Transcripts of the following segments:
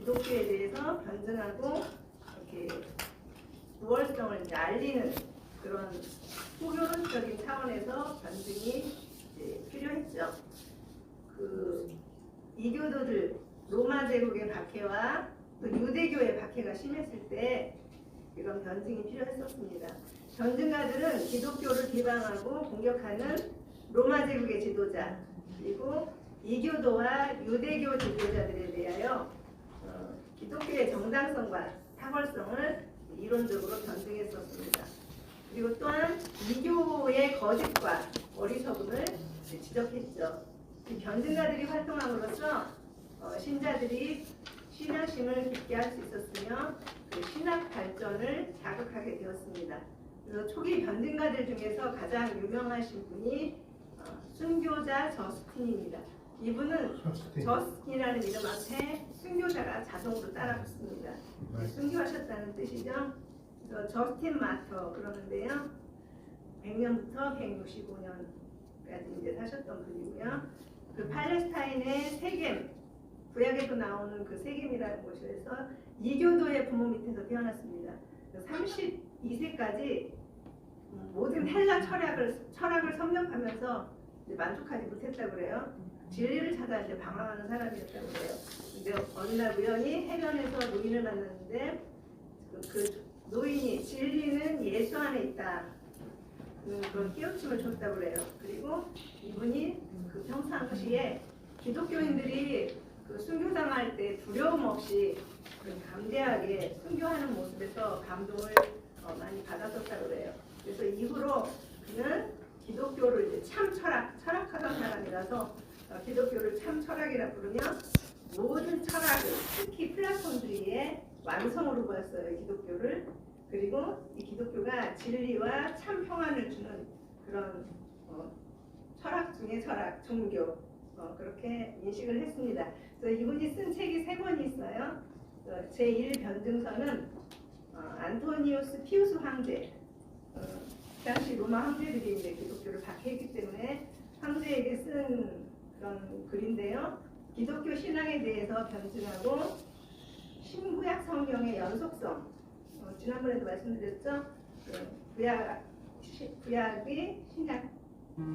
기독교에 대해서 변증하고 이렇게 우월성을 이제 알리는 그런 포교론적인 차원에서 변증이 이제 필요했죠. 그 이교도들 로마 제국의 박해와 또 유대교의 박해가 심했을 때 이런 변증이 필요했었습니다. 변증가들은 기독교를 비방하고 공격하는 로마 제국의 지도자 그리고 이교도와 유대교 지도자들에 대하여 기독교의 정당성과 탁월성을 이론적으로 변증했었습니다. 그리고 또한 이교의 거짓과 어리석음을 지적했죠. 이 변증가들이 활동함으로써 신자들이 신앙심을 깊게 할 수 있었으며 그 신학 발전을 자극하게 되었습니다. 그래서 초기 변증가들 중에서 가장 유명하신 분이 순교자 저스틴입니다. 이분은 저스틴이라는 이름 앞에 순교자가 자동으로 따라 붙습니다. 순교하셨다는 뜻이죠. 그래서 저스틴 마터 그러는데요. 100년부터 165년까지 이제 사셨던 분이고요. 그 팔레스타인의 세겜, 구약에도 나오는 그 세겜이라는 곳에서 이교도의 부모 밑에서 태어났습니다. 32세까지 모든 헬라 철학을 섭렵하면서 이제 만족하지 못했다고 그래요. 진리를 찾아 이제 방황하는 사람이었다고 그래요. 근데 어느 날 우연히 해변에서 노인을 만났는데 그 노인이 진리는 예수 안에 있다. 그런 깨우침을 줬다고 그래요. 그리고 이분이 그 평상시에 기독교인들이 그 순교당할 때 두려움 없이 담대하게 순교하는 모습에서 감동을 많이 받았었다고 그래요. 그래서 이후로 그는 기독교를 이제 참 철학하던 사람이라서 기독교를 참 철학이라 부르며 모든 철학을 특히 플라톤주의의 완성으로 보았어요. 기독교를. 그리고 이 기독교가 진리와 참 평안을 주는 그런 철학 중의 철학, 종교 그렇게 인식을 했습니다. 그래서 이분이 쓴 책이 3권이 있어요. 제1변증서는 안토니우스 피우스 황제, 당시 로마 황제들이 이제 기독교를 박해했기 때문에 황제에게 쓴 그런 글인데요. 기독교 신앙에 대해서 변증하고 신구약 성경의 연속성, 지난번에도 말씀드렸죠. 구약이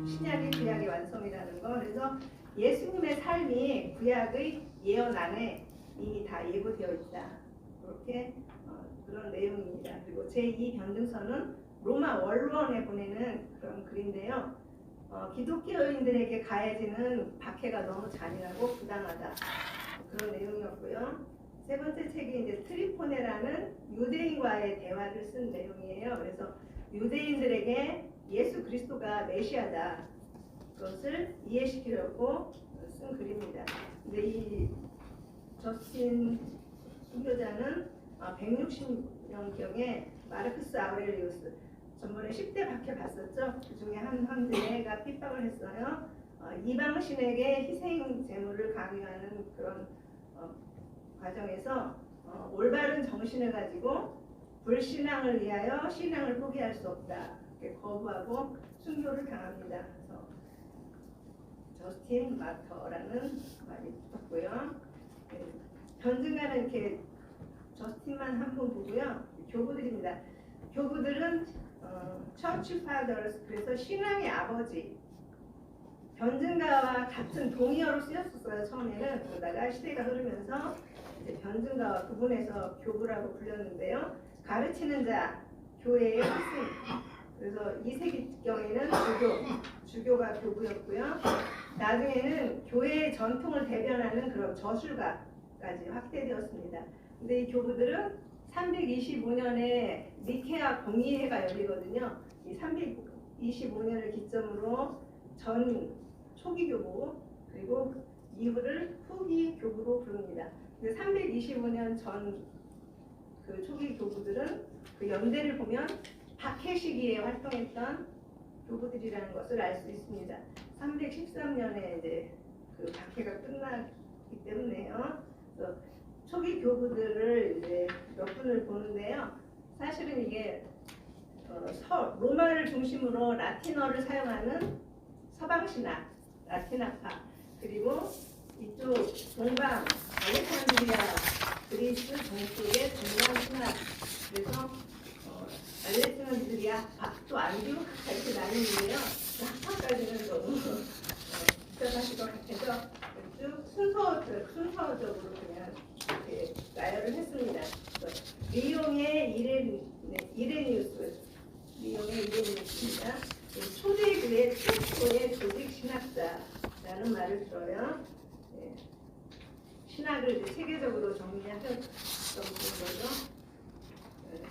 신약이 구약의 완성이라는 거. 그래서 예수님의 삶이 구약의 예언 안에 이미 다 예고되어 있다. 그렇게 그런 내용입니다. 그리고 제2변증서는 로마 원로원에 보내는 그런 글인데요. 기독교인들에게 가해지는 박해가 너무 잔인하고 부당하다. 그런 내용이었고요. 세 번째 책이 이제 트리포네라는 유대인과의 대화를 쓴 내용이에요. 그래서 유대인들에게 예수 그리스도가 메시아다. 그것을 이해시키려고 쓴 글입니다. 근데 이 저스틴 순교자는 160년경에 마르크스 아우렐리우스, 전번에 10대 박해 봤었죠. 그 중에 한 황제가 핍박을 했어요. 이방신에게 희생 제물을 강요하는 그런 과정에서 올바른 정신을 가지고 불신앙을 위하여 신앙을 포기할 수 없다. 이렇게 거부하고 순교를 당합니다. 그래서 저스틴 마터라는 말이 붙었고요. 변증가는 이렇게 저스틴만 한 분 보고요. 교부들입니다. 교부들은 처치 파더스, 그래서 신앙의 아버지, 변증가와 같은 동의어로 쓰였었어요. 처음에는. 그러다가 시대가 흐르면서 이제 변증가와 구분해서 교부라고 불렸는데요. 가르치는 자, 교회의 학생. 그래서 2세기경에는 주교가 교부였고요. 나중에는 교회의 전통을 대변하는 그런 저술가까지 확대되었습니다. 근데 이 교부들은 325년에 니케아 공의회가 열리거든요. 이 325년을 기점으로 전 초기 교부 그리고 이후를 후기 교부로 부릅니다. 근데 325년 전 그 초기 교부들은 그 연대를 보면 박해 시기에 활동했던 교부들이라는 것을 알 수 있습니다. 313년에 이제 그 박해가 끝나기 때문에요. 그래서 초기 교부들을 이제 몇 분을 보는데요. 사실은 이게 로마를 중심으로 라틴어를 사용하는 서방신학, 라틴학파, 그리고 이쪽 동방, 알렉산드리아 그리스 동쪽의 동양 신학. 그래서 알렉산드리아 또 안디옥 이렇게 나뉘는데요. 학파까지는 너무 복잡하실 것 같아서 쭉 순서적으로 그냥 이렇게 나열을 했습니다. 리옹의 이레니우스입니다. 초대교회 최초의 조직 신학자라는 말을 들어요. 네. 신학을 이제 체계적으로 정리하셨던 거죠.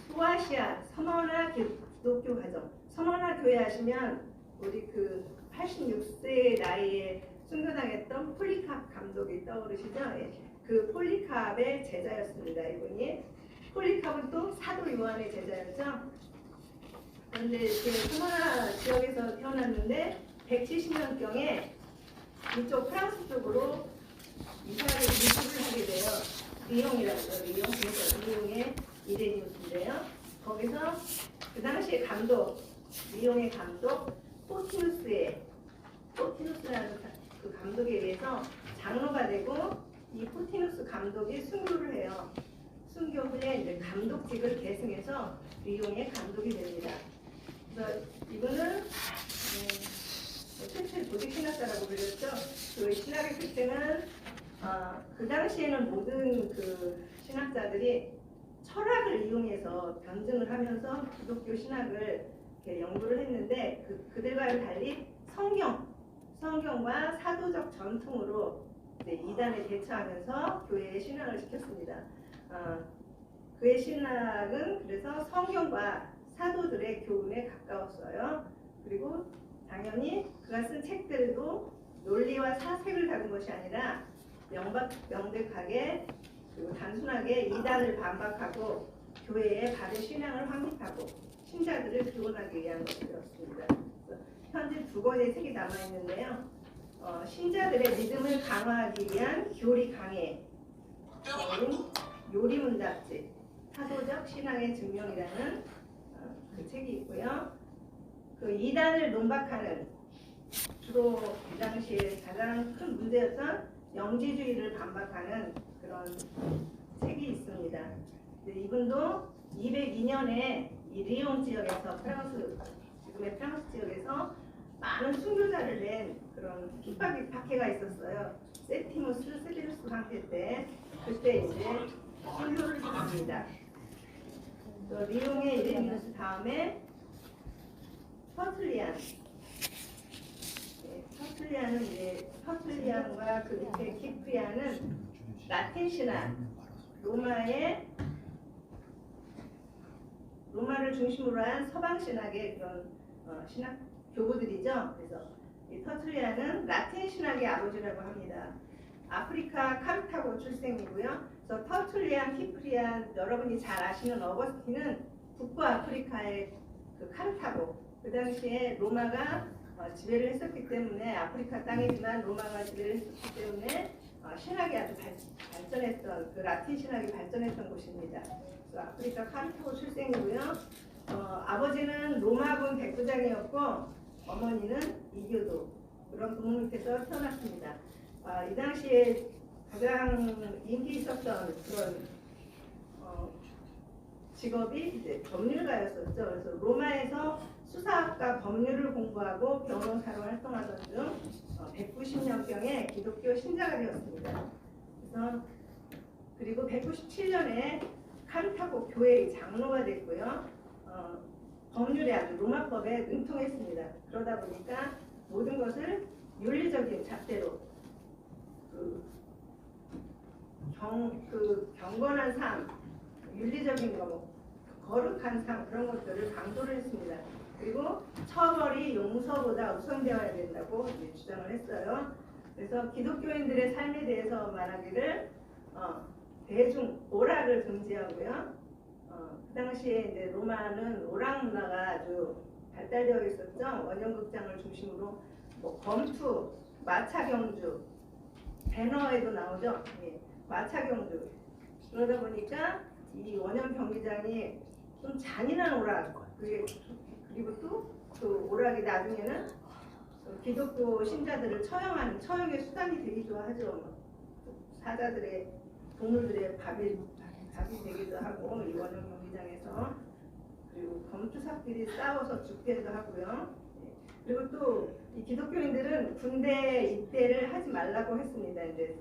소아시아 서머나 기독교 가정. 서머나 교회 하시면 우리 그 86세 나이에 순교당했던 폴리캅 감독이 떠오르시죠? 예. 그 폴리캅의 제자였습니다. 이분이. 폴리캅은 또 사도 요한의 제자였죠. 그런데 이렇게 서머나 지역에서 태어났는데 170년경에 이쪽 프랑스 쪽으로 이주를 하게 돼요. 리옹이라고 해요. 그래서 리옹의 이레니우스인데요. 거기서 그 당시에 감독, 리옹의 감독 포티누스라는 그 감독에 의해서 장로가 되고 이 포티누스 감독이 순교를 해요. 순교 후에 이제 감독직을 계승해서 리옹의 감독이 됩니다. 그래서 이분은 최초의 조직 신학자라고 불렸죠. 그 신학의 특징은 그 당시에는 모든 그 신학자들이 철학을 이용해서 변증을 하면서 기독교 신학을 이렇게 연구를 했는데 그들과는 달리 성경과 사도적 전통으로 이단에 대처하면서 교회의 신학을 지켰습니다. 그의 신학은 그래서 성경과 사도들의 교훈에 가까웠어요. 그리고 당연히 그가 쓴 책들도 논리와 사색을 다룬 것이 아니라 명백하게 그리고 단순하게 이단을 반박하고 교회의 바른 신앙을 확립하고 신자들을 교훈하기 위한 것이었습니다. 현재 두 권의 책이 남아 있는데요. 신자들의 믿음을 강화하기 위한 교리 강해, 요리 문답집, 사도적 신앙의 증명이라는 그 책이 있고요. 그 이단을 논박하는 주로 이 당시에 가장 큰 문제였던 영지주의를 반박하는 그런 책이 있습니다. 이분도 202년에 이 리옹 지역에서 지금의 프랑스 지역에서 많은 순교자를 낸 그런 박해가 있었어요. 세베루스 황제 때 그때 이제 순교를 했습니다. 또 리옹의 이레니우스 다음에 터툴리안과 그 밑에 키프리안은 라틴 신학, 로마를 중심으로 한 서방 신학의 그런 신학 교부들이죠. 그래서 이 터툴리안은 라틴 신학의 아버지라고 합니다. 아프리카 카르타고 출생이고요. 그래서 터툴리안, 키프리안, 여러분이 잘 아시는 어거스틴은 북부아프리카의 그 카르타고, 그 당시에 로마가 지배를 했었기 때문에 아프리카 땅이지만 로마가 지배를 했었기 때문에 신학이 아주 발전했던 그 라틴 신학이 발전했던 곳입니다. 그래서 아프리카 카르타고 출생이고요. 아버지는 로마군 백부장이었고 어머니는 이교도 그런 부모 밑에서 태어났습니다. 이 당시에 가장 인기 있었던 그런 직업이 이제 법률가였었죠. 그래서 로마에서 수사학과 법률을 공부하고 변호사로 활동하던 중 190년경에 기독교 신자가 되었습니다. 그리고 197년에 카르타고 교회의 장로가 됐고요. 법률에 아주 로마법에 능통했습니다. 그러다 보니까 모든 것을 윤리적인 잣대로 경건한 삶, 윤리적인 거, 거룩한 삶 그런 것들을 강조를 했습니다. 그리고 처벌이 용서보다 우선되어야 된다고 주장을 했어요. 그래서 기독교인들의 삶에 대해서 말하기를 대중 오락을 금지하고요. 그 당시에 이제 로마는 오락 문화가 아주 발달되어 있었죠. 원형극장을 중심으로 뭐 검투, 마차경주, 배너에도 나오죠. 예, 마차경주. 그러다 보니까 이 원형 경기장이 좀 잔인한 오락, 그리고 또 그 오락이 나중에는 기독교 신자들을 처형의 수단이 되기도 하죠. 사자들의 동물들의 답이 되기도 하고 이 원형 경기장에서 그리고 검투사끼리 싸워서 죽기도 하고요. 그리고 또 이 기독교인들은 군대 입대를 하지 말라고 했습니다. 이제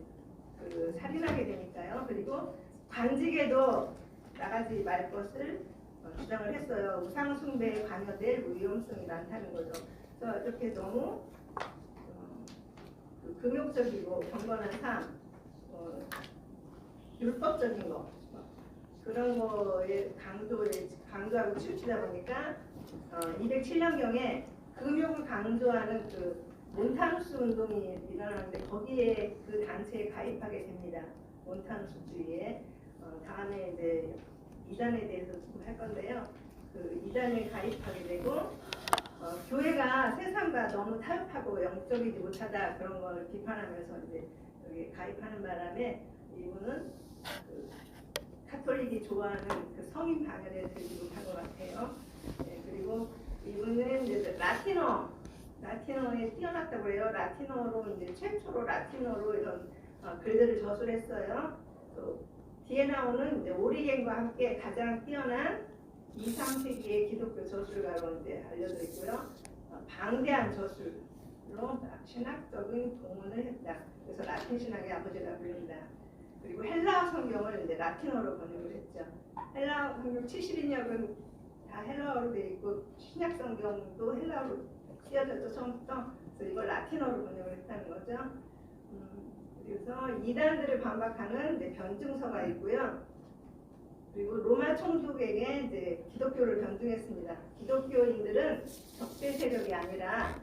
그 살인하게 되니까요. 그리고 관직에도 나가지 말 것을 주장을 했어요. 우상숭배에 관여될 위험성이 많다는 거죠. 그래서 이렇게 너무 그 금욕적이고 경건한 삶, 율법적인 거 그런 거에 강조하고 치우치다 보니까 207년경에 금욕을 강조하는 그 몬타누스 운동이 일어나는데 거기에 그 단체에 가입하게 됩니다. 몬타누스주의에 다음에 이제 이단에 대해서 조금 할 건데요. 그 이단에 가입하게 되고 교회가 세상과 너무 타협하고 영적이지 못하다 그런 걸 비판하면서 이제 여기 가입하는 바람에 이분은 그 카톨릭이 좋아하는 그 성인 방연에 들지 못한 것 같아요. 네, 그리고 이분은 이제 라틴어에 뛰어났다고 해요. 라틴어로 이제 최초로 라틴어로 이런 글들을 저술했어요. 또 뒤에 나오는 이제 오리겐과 함께 가장 뛰어난 2, 3세기의 기독교 저술가로 이제 알려져 있고요. 방대한 저술로 신학적인 동원을 했다. 그래서 라틴 신학의 아버지라 부릅니다. 그리고 헬라어 성경을 이제 라틴어로 번역을 했죠. 헬라어 성경 72역은 다 헬라어로 되어 있고 신약 성경도 헬라어로 쓰여졌죠. 처음부터. 그래서 이걸 라틴어로 번역을 했다는 거죠. 그래서 이단들을 반박하는 이제 변증서가 있고요. 그리고 로마 총독에게 이제 기독교를 변증했습니다. 기독교인들은 적대 세력이 아니라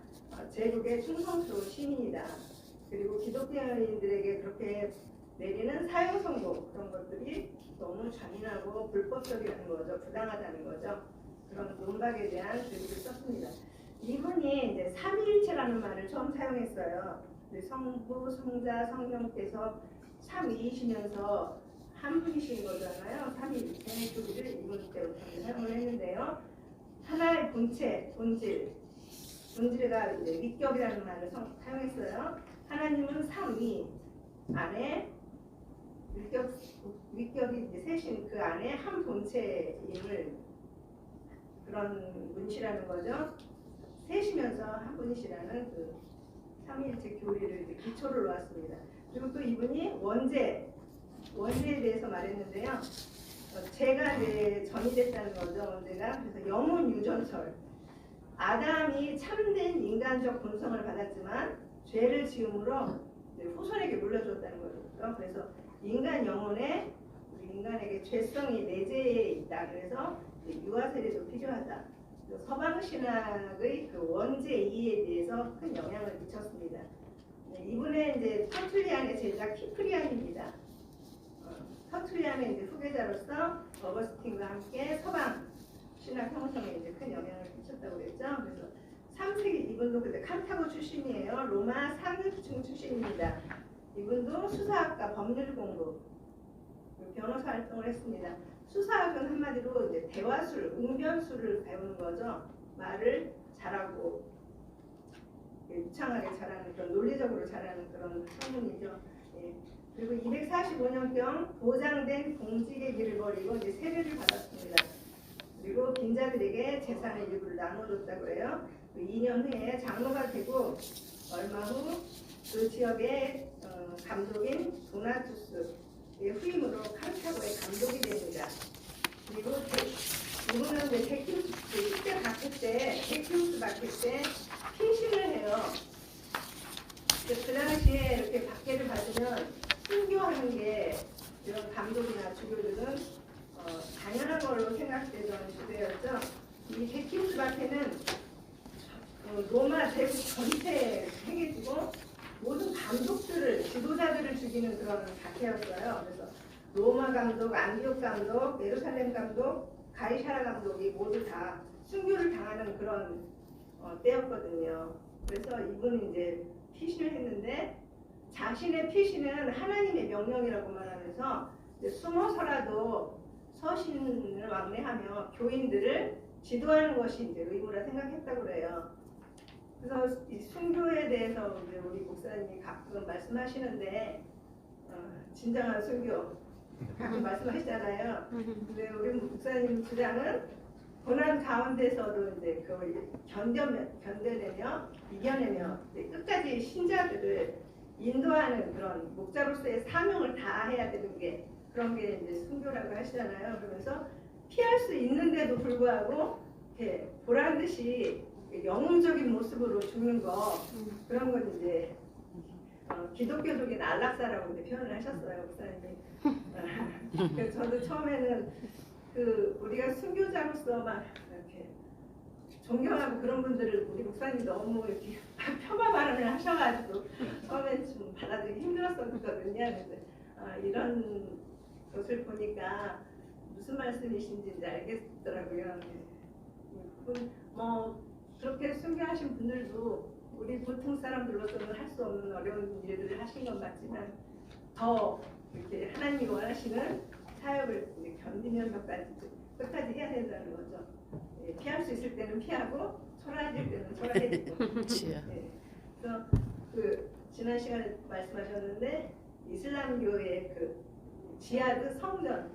제국의 충성스러운 시민이다. 그리고 기독교인들에게 그렇게 내리는 사형 선고 그런 것들이 너무 잔인하고 불법적이라는 거죠. 부당하다는 거죠. 그런 논박에 대한 글을 썼습니다. 이분이 이제 삼위일체라는 말을 처음 사용했어요. 성부, 성자, 성령께서 삼위이시면서 한 분이신 거잖아요. 삼위일체 교리를 이분 때부터 사용을 했는데요. 하나의 본체, 본질가 이제 위격이라는 말을 사용했어요. 하나님은 삼위 안에 위격이 이제 셋인 그 안에 한 본체임을 그런 분이시라는 거죠. 셋이면서 한 분이시라는 그 삼위일체 교리를 이제 기초를 놓았습니다. 그리고 또 이분이 원죄에 대해서 말했는데요. 죄가 이제 전이됐다는 거죠. 원죄가. 그래서 영혼 유전설. 아담이 참된 인간적 본성을 받았지만 죄를 지음으로 후손에게 물려줬다는 거죠. 그래서 인간 영혼에 우리 인간에게 죄성이 내재해 있다. 그래서 유아 세례도 필요하다. 서방 신학의 그 원죄 이해에 대해서 큰 영향을 미쳤습니다. 이분의 이제 터툴리안의 제자 키프리안입니다. 터툴리안의 이제 후계자로서 어거스틴과 함께 서방 신학 형성에 이제 큰 영향을 미쳤다고 그랬죠. 그래서 3세기 이분도 그때 카르타고 출신이에요. 로마 상류층 출신입니다. 이분도 수사학과 법률 공부, 변호사 활동을 했습니다. 수사학은 한마디로 이제 대화술, 웅변술을 배우는 거죠. 말을 잘하고 유창하게 잘하는 그런 논리적으로 잘하는 그런 학문이죠. 예. 그리고 245년경 보장된 공직의 길을 버리고 이제 세례를 받았습니다. 그리고 빈자들에게 재산의 일부를 나눠줬다고 해요. 2년 후에 장로가 되고 얼마 후 그 지역의 감독인 도나투스의 후임으로 카르타고의 감독이 됩니다. 그리고 이분은 데키우스 바뀔 때 핀신을 해요. 그 당시에 이렇게 박해를 받으면 순교하는 게 이런 감독이나 주교들은 당연한 걸로 생각되던 시대였죠. 이 데키우스 박해는 로마 제국 전체에 행해지고 모든 감독들을, 지도자들을 죽이는 그런 박해였어요. 그래서 로마 감독, 안디옥 감독, 예루살렘 감독, 가이사라 감독이 모두 다 순교를 당하는 그런 때였거든요. 그래서 이분은 이제 피신을 했는데 자신의 피신은 하나님의 명령이라고 말하면서 숨어서라도 서신을 왕래하며 교인들을 지도하는 것이 이제 의무라 생각했다고 그래요. 그래서 이 순교에 대해서 우리 목사님이 가끔 말씀하시는데 진정한 순교, 가끔 말씀하시잖아요. 근데 우리 목사님 주장은 고난 가운데서도 이제 그걸 견뎌내며 이겨내며 이제 끝까지 신자들을 인도하는 그런 목자로서의 사명을 다해야 되는 게 그런 게 이제 순교라고 하시잖아요. 그러면서 피할 수 있는데도 불구하고 이렇게 보란 듯이 영웅적인 모습으로 죽는 거 그런 건 이제 기독교적인 안락사라고 이제 표현을 하셨어요, 목사님이. 그래서 저도 처음에는 그 우리가 순교자로서 막 이렇게 존경하고 그런 분들을 우리 목사님 너무 이렇게 폄하 발언을 하셔가지고 처음에 좀 받아들이기 힘들었었거든요. 근데 이런 것을 보니까 무슨 말씀이신지 이제 알겠더라고요. 뭐 그렇게 순교하신 분들도 우리 보통 사람들로서는 할 수 없는 어려운 일들을 하신 것 같지만 더 이렇게 하나님이 원하시는 사역을 견디면서까지 끝까지 해야 된다는 거죠. 예, 피할 수 있을 때는 피하고 초라해질 때는 초라해지고. 예, 그래서 그 지난 시간에 말씀하셨는데 이슬람교의 그 지하드 성전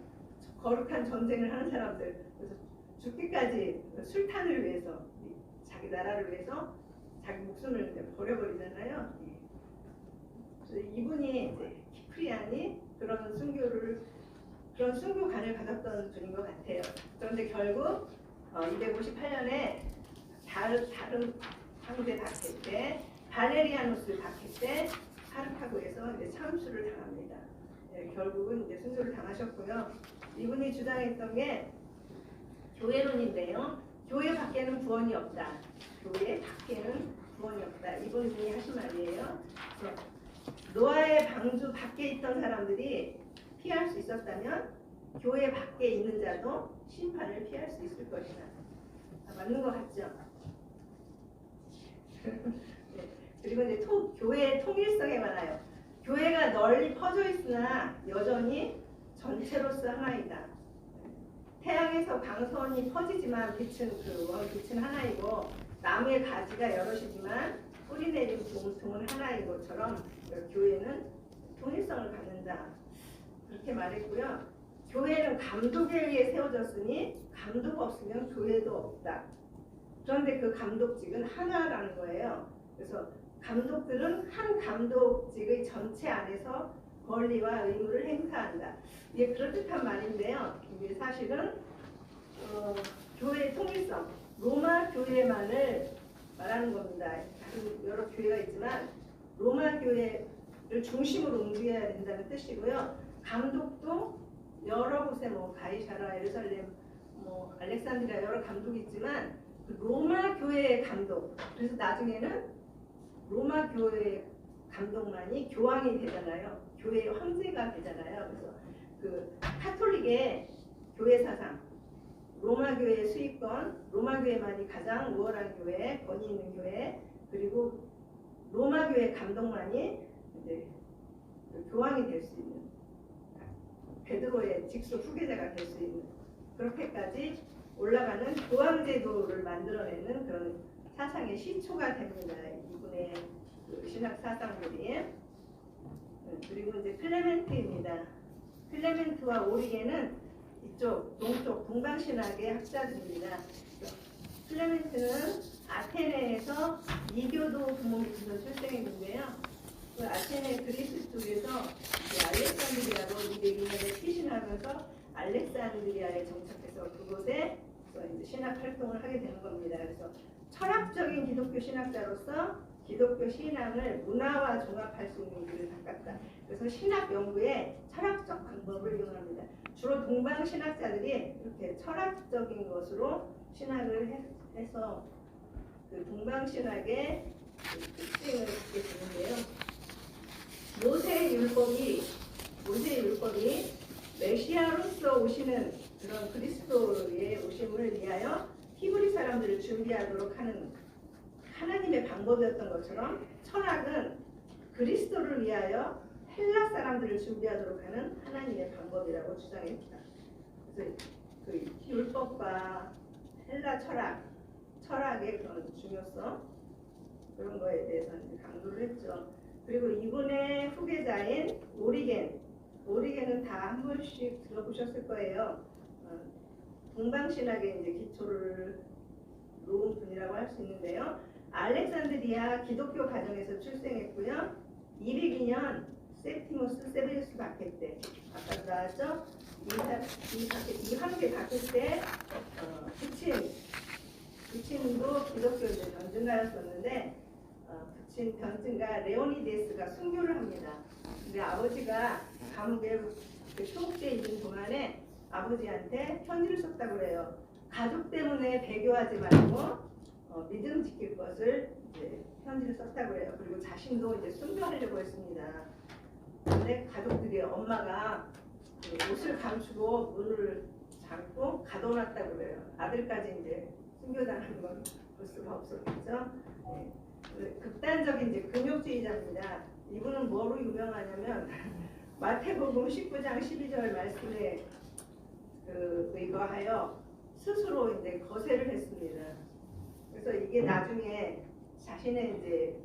거룩한 전쟁을 하는 사람들 그래서 죽기까지 술탄을 위해서 자기 나라를 위해서 자기 목숨을 이제 버려버리잖아요. 그래서 이분이 이제 키프리안이 그런 순교관을 가졌던 분인 것 같아요. 그런데 결국 258년에 다른 황제 박해 때 발레리아누스 박해 때 카르타고에서 이제 참수를 당합니다. 네, 결국은 이제 순교를 당하셨고요. 이분이 주장했던 게 교회론인데요. 교회 밖에는 구원이 없다. 교회 밖에는 구원이 없다. 이분이 하신 말이에요. 그래서 노아의 방주 밖에 있던 사람들이 피할 수 있었다면 교회 밖에 있는 자도 심판을 피할 수 있을 것이다. 맞는 것 같죠? 네. 그리고 이제 교회의 통일성에 관하여 교회가 널리 퍼져 있으나 여전히 전체로서 하나이다. 태양에서 광선이 퍼지지만 빛은 하나이고 나무의 가지가 여럿이지만 뿌리 내린 동은 하나인 것처럼 교회는 통일성을 갖는다. 그렇게 말했고요. 교회는 감독에 의해 세워졌으니 감독 없으면 교회도 없다. 그런데 그 감독직은 하나라는 거예요. 그래서 감독들은 한 감독직의 전체 안에서 권리와 의무를 행사한다. 이게 그럴듯한 말인데요. 이게 사실은 교회의 통일성, 로마 교회만을 말하는 겁니다. 다른 여러 교회가 있지만 로마 교회를 중심으로 움직여야 된다는 뜻이고요. 감독도 여러 곳에 뭐 가이사라, 예루살렘, 뭐 알렉산드리아 여러 감독이 있지만 로마 교회의 감독. 그래서 나중에는 로마 교회의 감독만이 교황이 되잖아요. 교회의 황제가 되잖아요. 그래서 그 카톨릭의 교회 사상, 로마 교회의 수익권, 로마 교회만이 가장 우월한 교회, 권위 있는 교회, 그리고 로마 교회 감독만이 이제 그 교황이 될 수 있는 베드로의 직속 후계자가 될 수 있는 그렇게까지 올라가는 교황 제도를 만들어내는 그런 사상의 시초가 됩니다. 이분의 그 신학 사상들이. 그리고 이제 클레멘트입니다. 클레멘트와 오리겐은 이쪽 동쪽 동방신학의 학자들입니다. 클레멘트는 아테네에서 이교도 부모 밑에서 출생했는데요. 그 아테네 그리스 쪽에서 알렉산드리아로 202년에 피신하면서 알렉산드리아에 정착해서 그곳에 이제 신학 활동을 하게 되는 겁니다. 그래서 철학적인 기독교 신학자로서 기독교 신앙을 문화와 종합할 수 있는 길을 닦았다. 그래서 신학 연구에 철학적 방법을 이용합니다. 주로 동방 신학자들이 이렇게 철학적인 것으로 신학을 해서 그 동방 신학의 특징을 갖게 되는데요. 모세의 율법이 메시아로서 오시는 그런 그리스도의 오심을 위하여 히브리 사람들을 준비하도록 하는 하나님의 방법이었던 것처럼 철학은 그리스도를 위하여 헬라 사람들을 준비하도록 하는 하나님의 방법이라고 주장했다. 그래서 그 율법과 헬라 철학의 그런 중요성 그런 거에 대해서 강조를 했죠. 그리고 이분의 후계자인 오리겐 오리겐은 다 한 번씩 들어보셨을 거예요. 동방신학의 이제 기초를 놓은 분이라고 할 수 있는데요. 알렉산드리아 기독교 가정에서 출생했고요. 202년 세티무스 세베리우스 박해 때, 아까 나왔죠? 이 황제 박해 때 부친도 기독교 이제 변증가였었는데 부친 변증가 레오니데스가 순교를 합니다. 근데 아버지가 감옥에 소옥되어 있는 동안에 아버지한테 편지를 썼다고 그래요. 가족 때문에 배교하지 말고 믿음 지킬 것을 이제 편지를 썼다고 그래요. 그리고 자신도 이제 순교하려고 했습니다. 근데 가족들이 엄마가 옷을 감추고 문을 잠고 가둬놨다고 그래요. 아들까지 이제 순교당하는 건 볼 수가 없었겠죠. 네. 극단적인 이제 금욕주의자입니다. 이분은 뭐로 유명하냐면 마태복음 19장 12절 말씀에 의거하여 스스로 이제 거세를 했습니다. 그래서 이게 나중에 자신의 이제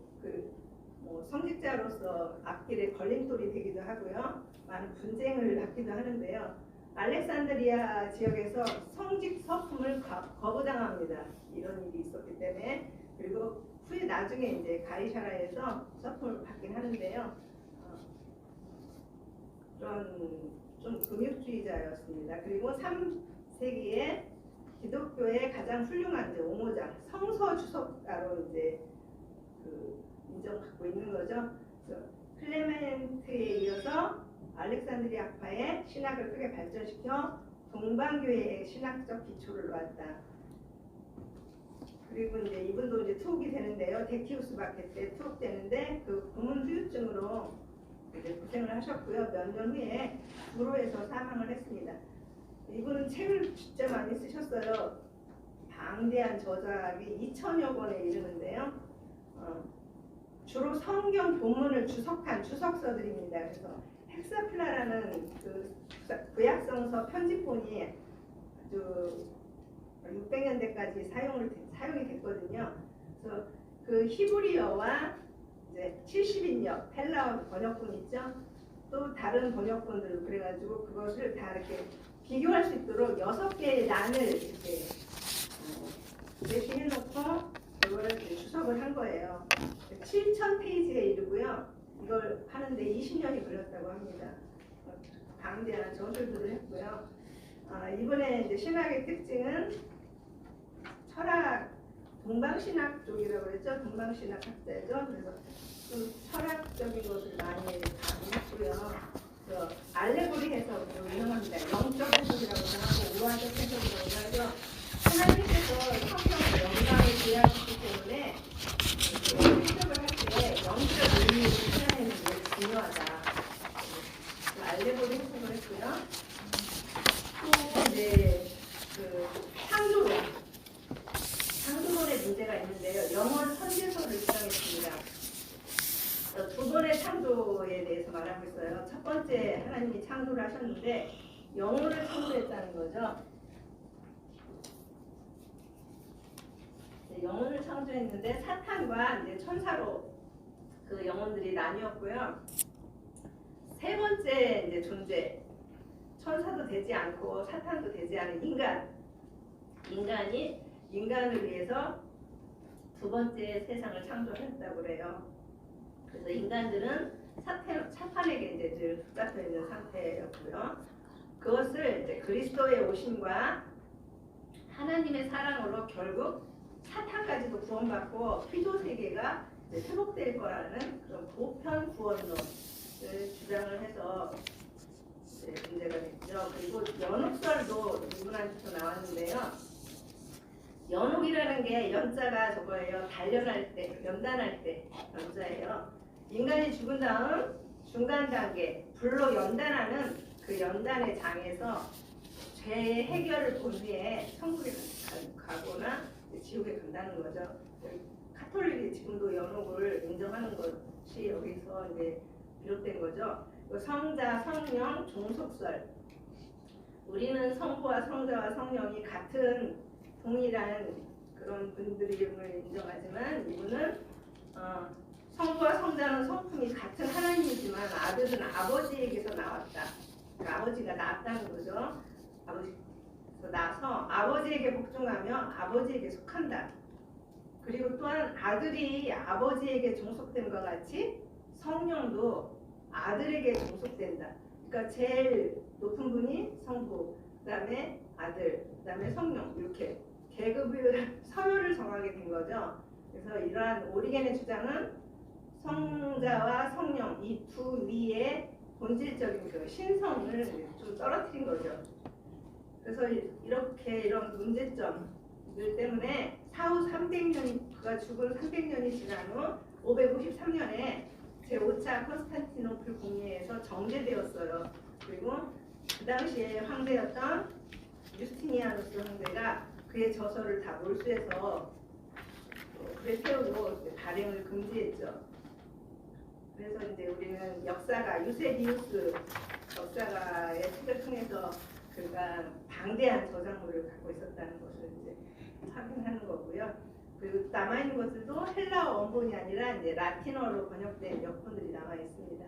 성직자로서 앞길에 걸림돌이 되기도 하고요. 많은 분쟁을 받기도 하는데요. 알렉산드리아 지역에서 성직 서품을 거부당합니다. 이런 일이 있었기 때문에. 그리고 후에 나중에 이제 가이사라에서 서품을 받긴 하는데요. 그런 좀 금욕주의자였습니다. 그리고 3세기에 기독교의 가장 훌륭한 이제 옹호자, 성서 주석가로 이제 인정받고 있는 거죠. 클레멘트에 이어서 알렉산드리아파의 신학을 크게 발전시켜 동방교회의 신학적 기초를 놓았다. 그리고 이제 이분도 이제 투옥이 되는데요. 데키우스 박해 때 투옥되는데 그 고문 후유증으로 이제 고생을 하셨고요. 몇 년 후에 불호에서 사망을 했습니다. 이분은 책을 진짜 많이 쓰셨어요. 방대한 저작이 2,000여 권에 이르는데요. 주로 성경 본문을 주석한 주석서들입니다. 그래서 헥사플라라는 그 구약성서 편집본이 아주 600년대까지 사용이 됐거든요. 그래서 그 히브리어와 이제 70인역 헬라어 번역본 있죠. 또 다른 번역본들 그래가지고 그것을 다 이렇게 비교할 수 있도록 6개의 난을 이렇게 배치해놓고 그걸 주석을 한 거예요. 7,000페이지에 이르고요. 이걸 하는데 20년이 걸렸다고 합니다. 방대한 저술들을 했고요. 이번에 이제 신학의 특징은 철학, 동방신학 쪽이라고 그랬죠. 동방신학 학자죠. 그래서 좀 철학적인 것을 많이 다루고요. 알레고리 해석으로 유명합니다. 영적 해석이라고 하고 우화적 해석이라고 하죠. 하나님께서 성경을 영광에 기하셨기 때문에 해석을 할 때 영적 의미를 표현하는 게 중요하다. 알레고리 해석을 했고요. 또 이제 창조론의 문제가 있는데요. 영원 선제설을 주장했습니다. 두 번의 창조에 대해서 말하고 있어요. 첫 번째 하나님이 창조를 하셨는데 영혼을 창조했다는 거죠. 영혼을 창조했는데 사탄과 이제 천사로 그 영혼들이 나뉘었고요. 세 번째 이제 존재, 천사도 되지 않고 사탄도 되지 않은 인간이 인간을 위해서 두 번째 세상을 창조했다고 그래요. 그래서 인간들은 사탄에게 이제 늘 붙잡혀 있는 상태였고요. 그것을 이제 그리스도의 오심과 하나님의 사랑으로 결국 사탄까지도 구원받고 피조 세계가 회복될 거라는 그런 보편 구원론을 주장을 해서 문제가 됐죠. 그리고 연옥설도 이분한테서 나왔는데요. 연옥이라는 게 연자가 저거예요. 단련할 때, 연단할 때 연자예요. 인간이 죽은 다음 중간 단계 불로 연단하는 그 연단의 장에서 죄의 해결을 본 뒤에 천국에 가거나 지옥에 간다는 거죠. 카톨릭이 지금도 연옥을 인정하는 것이 여기서 이제 비롯된 거죠. 성자, 성령, 종속설. 우리는 성부와 성자와 성령이 같은 동일한 그런 분들임을 인정하지만 이분은 성부와 성자는 성품이 같은 하나님이지만 아들은 아버지에게서 나왔다. 그러니까 아버지가 낳았다는 거죠. 아버지에서 나서 아버지에게 복종하며 아버지에게 속한다. 그리고 또한 아들이 아버지에게 종속됨과 같이 성령도 아들에게 종속된다. 그러니까 제일 높은 분이 성부, 그다음에 아들, 그다음에 성령 이렇게 계급을 서열을 정하게 된 거죠. 그래서 이러한 오리겐의 주장은 성자와 성령 이 두 위의 본질적인 그 신성을 좀 떨어뜨린 거죠. 그래서 이렇게 이런 문제점들 때문에 사후 300년이 그가 죽은 300년이 지난 후 553년에 제5차 컨스탄티노플 공의회에서 정제되었어요. 그리고 그 당시에 황제였던 유스티니아누스 황제가 그의 저서를 다 몰수해서 그래 세우고 발행을 금지했죠. 그래서 이제 우리는 역사가 유세비우스 역사가의 책을 통해서 그가 방대한 저작물을 갖고 있었다는 것을 이제 확인하는 거고요. 그리고 남아있는 것들도 헬라어 원본이 아니라 이제 라틴어로 번역된 몇 권들이 남아 있습니다.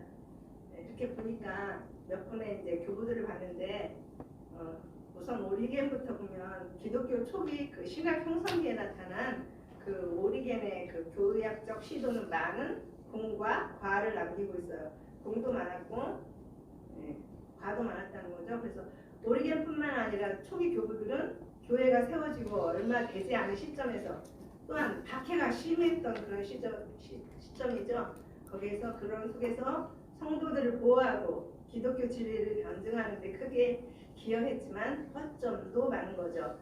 이렇게 보니까 몇 권의 이제 교부들을 봤는데 우선 오리겐부터 보면 기독교 초기 그 신학 형성기에 나타난 그 오리겐의 그 교의학적 시도는 많은 공과 과를 남기고 있어요. 공도 많았고 과도 많았다는 거죠. 그래서 오리겐뿐만 아니라 초기 교부들은 교회가 세워지고 얼마 되지 않은 시점에서 또한 박해가 심했던 그런 시점이죠. 거기에서 그런 속에서 성도들을 보호하고 기독교 진리를 변증하는 데 크게 기여했지만 허점도 많은 거죠.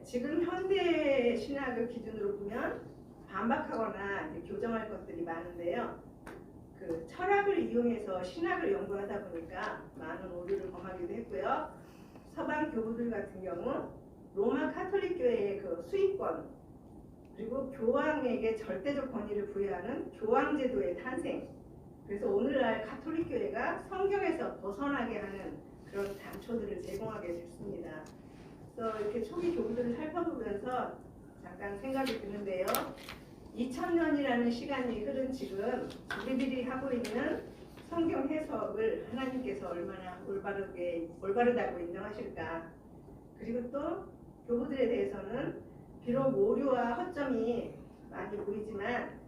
지금 현대 신학을 기준으로 보면 반박하거나 이제 교정할 것들이 많은데요. 그 철학을 이용해서 신학을 연구하다 보니까 많은 오류를 범하기도 했고요. 서방 교부들 같은 경우 로마 카톨릭 교회의 그 수익권 그리고 교황에게 절대적 권위를 부여하는 교황제도의 탄생. 그래서 오늘날 카톨릭 교회가 성경에서 벗어나게 하는 그런 단초들을 제공하게 됐습니다. 그래서 이렇게 초기 교부들을 살펴보면서 잠깐 생각이 드는데요. 2000년이라는 시간이 흐른 지금 우리들이 하고 있는 성경 해석을 하나님께서 얼마나 올바르다고 인정하실까. 그리고 또 교부들에 대해서는 비록 오류와 허점이 많이 보이지만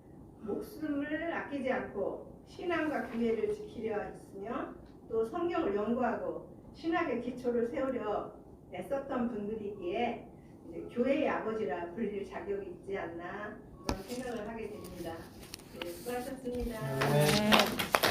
목숨을 아끼지 않고 신앙과 교회를 지키려 했으며 또 성경을 연구하고 신학의 기초를 세우려 애썼던 분들이기에 이제 교회의 아버지라 불릴 자격이 있지 않나 그런 생각을 하게 됩니다. 네, 수고하셨습니다. 네.